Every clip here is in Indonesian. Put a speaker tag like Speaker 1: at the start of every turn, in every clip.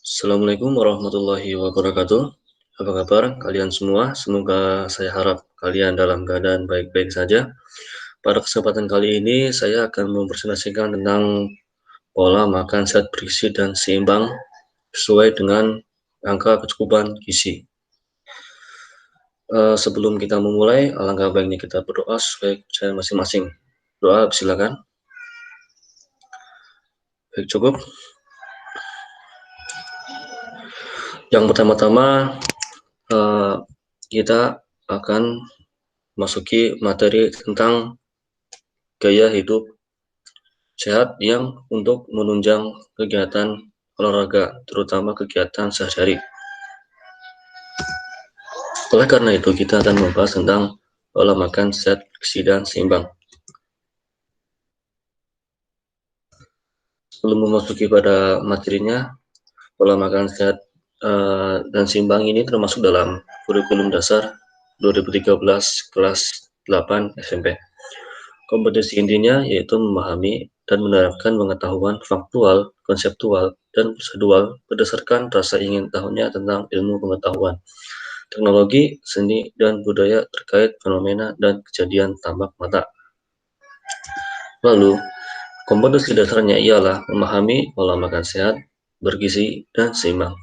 Speaker 1: Assalamualaikum warahmatullahi wabarakatuh. Apa kabar kalian semua? Semoga saya harap kalian dalam keadaan baik-baik saja. Pada kesempatan kali ini saya akan mempresentasikan tentang pola makan sehat bergizi dan seimbang sesuai dengan angka kecukupan gizi. Sebelum kita memulai, alangkah baiknya kita berdoa sesuai kepercayaan masing-masing. Doa, silakan. Baik, cukup. Yang pertama-tama kita akan masuki materi tentang gaya hidup sehat yang untuk menunjang kegiatan olahraga, terutama kegiatan sehari-hari. Oleh karena itu, kita akan membahas tentang pola makan sehat, gizi, dan seimbang. Sebelum memasuki pada materinya, pola makan sehat dan seimbang ini termasuk dalam kurikulum dasar 2013 kelas 8 SMP. Kompetensi intinya yaitu memahami dan menerapkan pengetahuan faktual, konseptual, dan prosedural berdasarkan rasa ingin tahunya tentang ilmu pengetahuan, teknologi, seni, dan budaya terkait fenomena dan kejadian tampak mata. Lalu, kompetensi dasarnya ialah memahami pola makan sehat, bergizi, dan seimbang.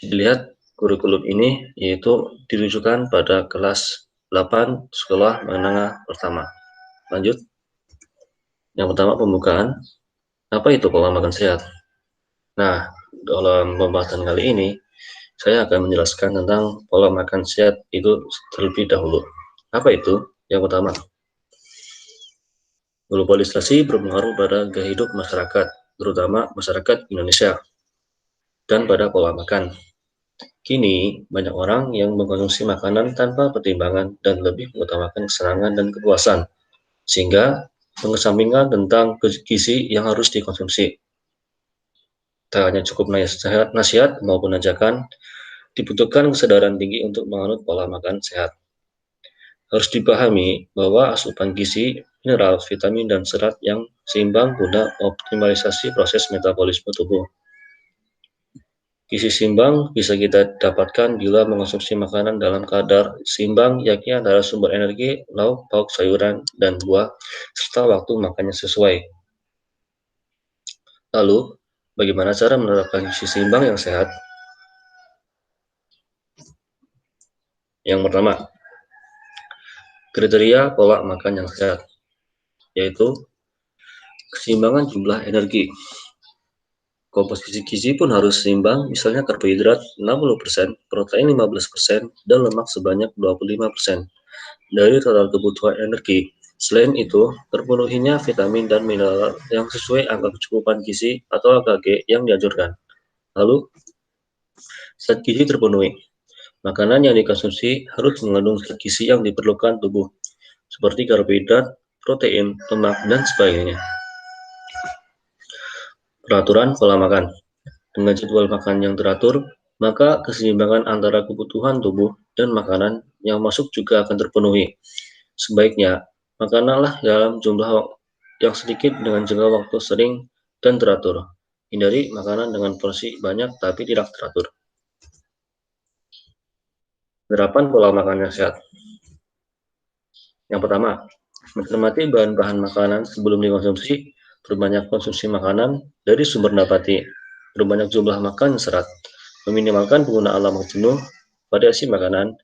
Speaker 1: Dilihat kurikulum ini yaitu ditujukan pada kelas 8 sekolah menengah pertama. Lanjut. Yang pertama, pembukaan. Apa itu pola makan sehat? Nah, dalam pembahasan kali ini saya akan menjelaskan tentang pola makan sehat itu terlebih dahulu. Apa itu? Yang pertama, globalisasi berpengaruh pada gaya hidup masyarakat, terutama masyarakat Indonesia, dan pada pola makan. Kini, banyak orang yang mengkonsumsi makanan tanpa pertimbangan dan lebih mengutamakan kesenangan dan kepuasan, sehingga mengesampingkan tentang gizi yang harus dikonsumsi. Tak hanya cukup nasihat maupun ajakan, dibutuhkan kesadaran tinggi untuk menganut pola makan sehat. Harus dipahami bahwa asupan gizi, mineral, vitamin, dan serat yang seimbang guna optimalisasi proses metabolisme tubuh. Gizi seimbang bisa kita dapatkan bila mengonsumsi makanan dalam kadar seimbang, yakni antara sumber energi, lauk, pauk, sayuran, dan buah, serta waktu makannya sesuai. Lalu, bagaimana cara menerapkan gizi seimbang yang sehat? Yang pertama, kriteria pola makan yang sehat, yaitu keseimbangan jumlah energi. Komposisi gizi pun harus seimbang, misalnya karbohidrat 60%, protein 15%, dan lemak sebanyak 25% dari total kebutuhan energi. Selain itu, terpenuhinya vitamin dan mineral yang sesuai angka kecukupan gizi atau AKG yang dianjurkan. Lalu, zat gizi terpenuhi. Makanan yang dikonsumsi harus mengandung zat gizi yang diperlukan tubuh, seperti karbohidrat, protein, lemak, dan sebagainya. Peraturan pola makan. Dengan jadwal makan yang teratur, maka keseimbangan antara kebutuhan tubuh dan makanan yang masuk juga akan terpenuhi. Sebaiknya, makanlah dalam jumlah yang sedikit dengan jangka waktu sering dan teratur. Hindari makanan dengan porsi banyak tapi tidak teratur. Penerapan pola makan yang sehat. Yang pertama, mencermati bahan-bahan makanan sebelum dikonsumsi, perbanyak konsumsi makanan dari sumber nabati, perbanyak jumlah makan serat, meminimalkan penggunaan lemak jenuh, variasi makanan,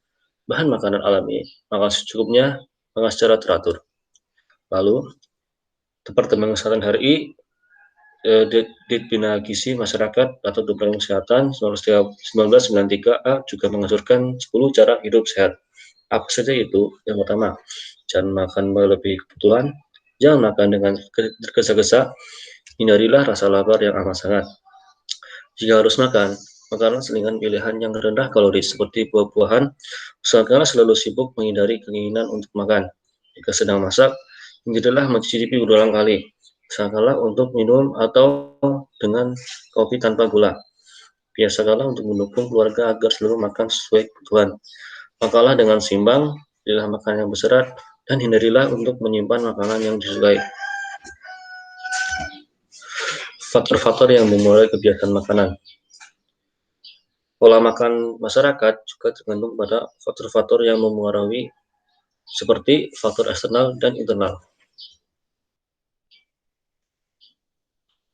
Speaker 1: bahan makanan alami, makan secukupnya, makan secara teratur. Lalu, Departemen Kesehatan HRI, Ditbina Gizi Masyarakat atau Departemen Kesehatan 1993A juga menganjurkan 10 cara hidup sehat. Apa saja itu? Yang pertama, jangan makan melebihi kebutuhan, jangan makan dengan tergesa-gesa, hindarilah rasa lapar yang amat sangat. Jika harus makan, makanlah dengan pilihan yang rendah kalori seperti buah-buahan, usahakanlah selalu sibuk menghindari keinginan untuk makan. Jika sedang masak, hindarilah mencicipi berulang kali. Usahakanlah untuk minum atau dengan kopi tanpa gula. Biasakanlah untuk mendukung keluarga agar selalu makan sesuai kebutuhan. Makanlah dengan seimbang, pilihlah makanan yang berserat, dan hindarilah untuk menyimpan makanan yang disukai. Faktor-faktor yang memulai kebiasaan makanan. Pola makan masyarakat juga tergantung pada faktor-faktor yang mempengaruhi seperti faktor eksternal dan internal.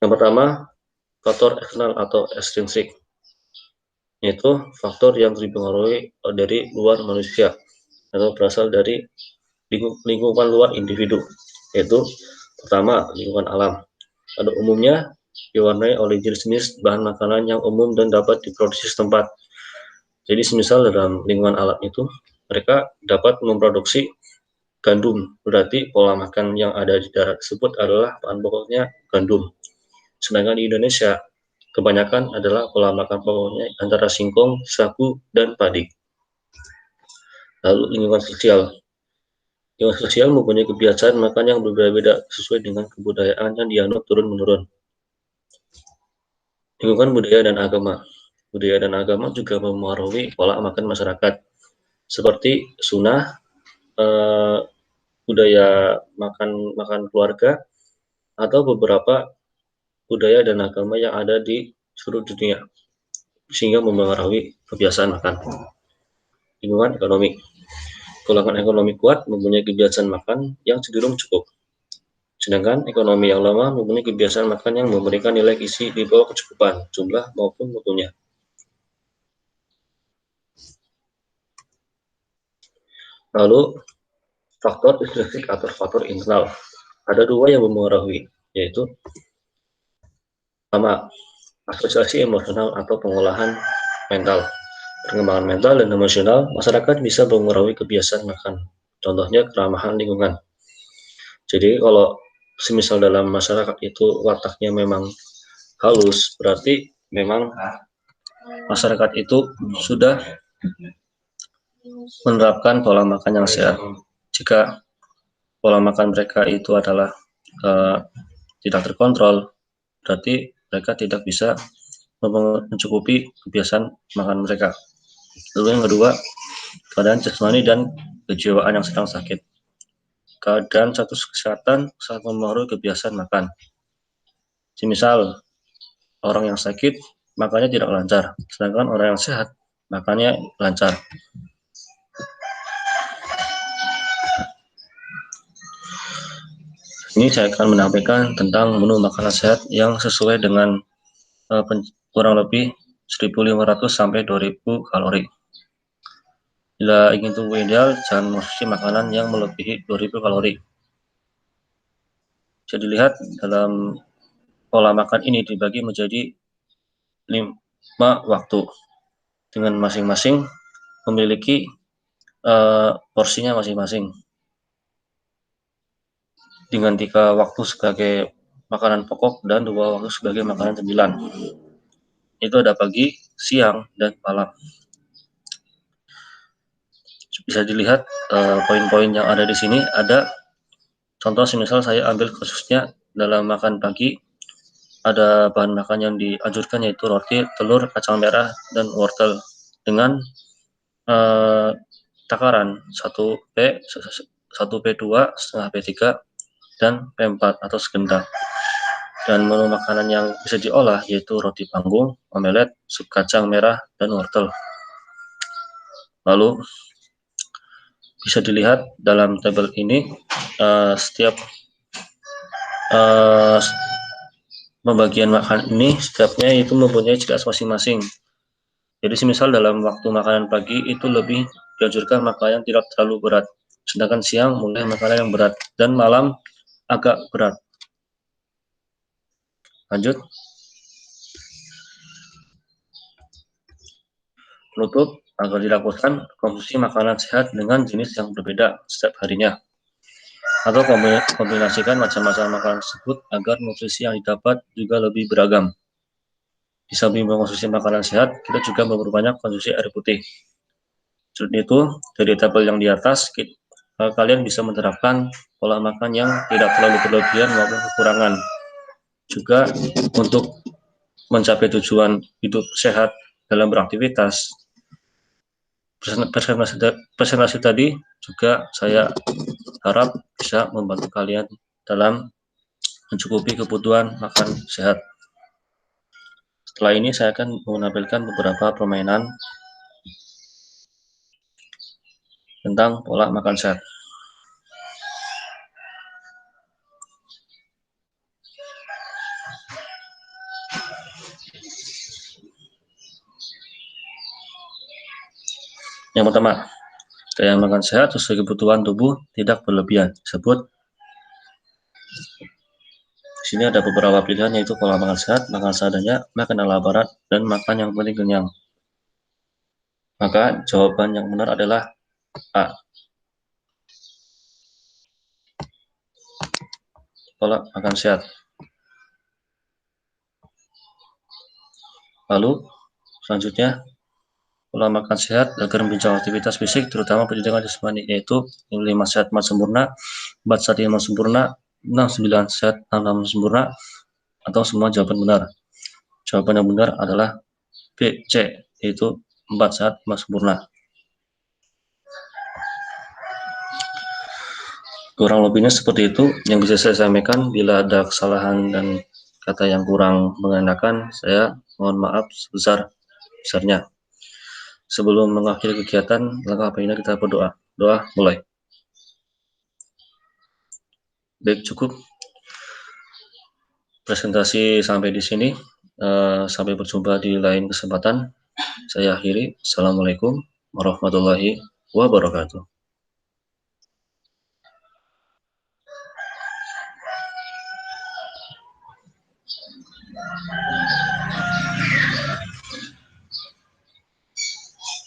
Speaker 1: Yang pertama, faktor eksternal atau ekstrinsik, yaitu faktor yang dipengaruhi dari luar manusia atau berasal dari lingkungan luar individu, yaitu pertama, lingkungan alam. Pada umumnya diwarnai oleh jenis-jenis bahan makanan yang umum dan dapat diproduksi setempat. Jadi semisal dalam lingkungan alam itu mereka dapat memproduksi gandum, berarti pola makan yang ada di daerah tersebut adalah bahan pokoknya gandum. Sedangkan di Indonesia kebanyakan adalah pola makan pokoknya antara singkong, sagu, dan padi. Lalu lingkungan sosial. Lingkungan sosial mempunyai kebiasaan makan yang berbeda-beda sesuai dengan kebudayaan yang dianut turun-menurun. Lingkungan budaya dan agama. Budaya dan agama juga mempengaruhi pola makan masyarakat, seperti sunnah, budaya makan keluarga, atau beberapa budaya dan agama yang ada di seluruh dunia, sehingga mempengaruhi kebiasaan makan. Lingkungan ekonomi. Golongan ekonomi kuat mempunyai kebiasaan makan yang cenderung cukup. Sedangkan ekonomi yang lemah mempunyai kebiasaan makan yang memberikan nilai gizi di bawah kecukupan, jumlah maupun mutunya. Lalu faktor intrinsik atau faktor internal. Ada dua yang mempengaruhi, yaitu pertama, asosiasi emosional atau pengolahan mental. Perkembangan mental dan emosional, masyarakat bisa mempengaruhi kebiasaan makan. Contohnya keramahan lingkungan. Jadi kalau semisal dalam masyarakat itu wataknya memang halus, berarti memang masyarakat itu sudah menerapkan pola makan yang sehat. Jika pola makan mereka itu adalah tidak terkontrol, berarti mereka tidak bisa mencukupi kebiasaan makan mereka. Lalu yang kedua, keadaan jasmani dan kejiwaan yang sedang sakit. Keadaan status kesehatan sangat mempengaruhi kebiasaan makan. Semisal orang yang sakit makannya tidak lancar, sedangkan orang yang sehat makannya lancar. Ini saya akan menampilkan tentang menu makanan sehat yang sesuai dengan kurang lebih 1.500 sampai 2.000 kalori. Bila ingin tubuh ideal, jangan mengonsumsi makanan yang melebihi 2.000 kalori. Bisa dilihat dalam pola makan ini dibagi menjadi 5 waktu, dengan masing-masing memiliki porsinya masing-masing. Dengan 3 waktu sebagai makanan pokok dan 2 waktu sebagai makanan cemilan. Itu ada pagi, siang, dan malam. Bisa dilihat poin-poin yang ada di sini. Ada contoh, semisal saya ambil khususnya dalam makan pagi, ada bahan makan yang dianjurkan yaitu roti, telur, kacang merah, dan wortel dengan takaran 1P, 1P2, setengah P3, dan P4 atau segendang. Dan menu makanan yang bisa diolah yaitu roti panggung, omelet, sup kacang merah, dan wortel. Lalu bisa dilihat dalam tabel ini setiap pembagian makan ini setiapnya itu mempunyai ciri khas masing-masing. Jadi semisal dalam waktu makanan pagi itu lebih dianjurkan makanan yang tidak terlalu berat, sedangkan siang mulai makanan yang berat, dan malam agak berat. Lanjut. Penutup, agar tidak bosan, konsumsi makanan sehat dengan jenis yang berbeda setiap harinya. Atau kombinasikan macam-macam makanan tersebut agar nutrisi yang didapat juga lebih beragam. Di samping mengonsumsi makanan sehat, kita juga memperbanyak konsumsi air putih. Selain itu, dari tabel yang di atas, kalian bisa menerapkan pola makan yang tidak terlalu berlebihan maupun kekurangan. Juga untuk mencapai tujuan hidup sehat dalam beraktivitas, presentasi tadi juga saya harap bisa membantu kalian dalam mencukupi kebutuhan makan sehat. Setelah ini saya akan menampilkan beberapa permainan tentang pola makan sehat. Yang pertama, gaya makan sehat sesuai kebutuhan tubuh, tidak berlebihan. Disebut di sini ada beberapa pilihan, yaitu pola makan sehat, makan seadanya, makan ala barat, dan makan yang penting kenyang. Maka jawaban yang benar adalah A. Pola makan sehat. Lalu selanjutnya, pola makan sehat agar menunjang aktivitas fisik, terutama pendidikan jasmani, yaitu 5 sehat 4 sempurna, 4 sehat 5 sempurna, 6 9 sehat 6 sempurna, atau semua jawaban benar. Jawaban yang benar adalah B, C, yaitu 4 sehat 5 sempurna. Kurang lebihnya seperti itu yang bisa saya sampaikan. Bila ada kesalahan dan kata yang kurang mengenakan, saya mohon maaf sebesar-besarnya. Sebelum mengakhiri kegiatan, langkah baiknya kita berdoa. Doa mulai. Baik, cukup presentasi sampai di sini. Sampai berjumpa di lain kesempatan. Saya akhiri. Assalamualaikum warahmatullahi wabarakatuh.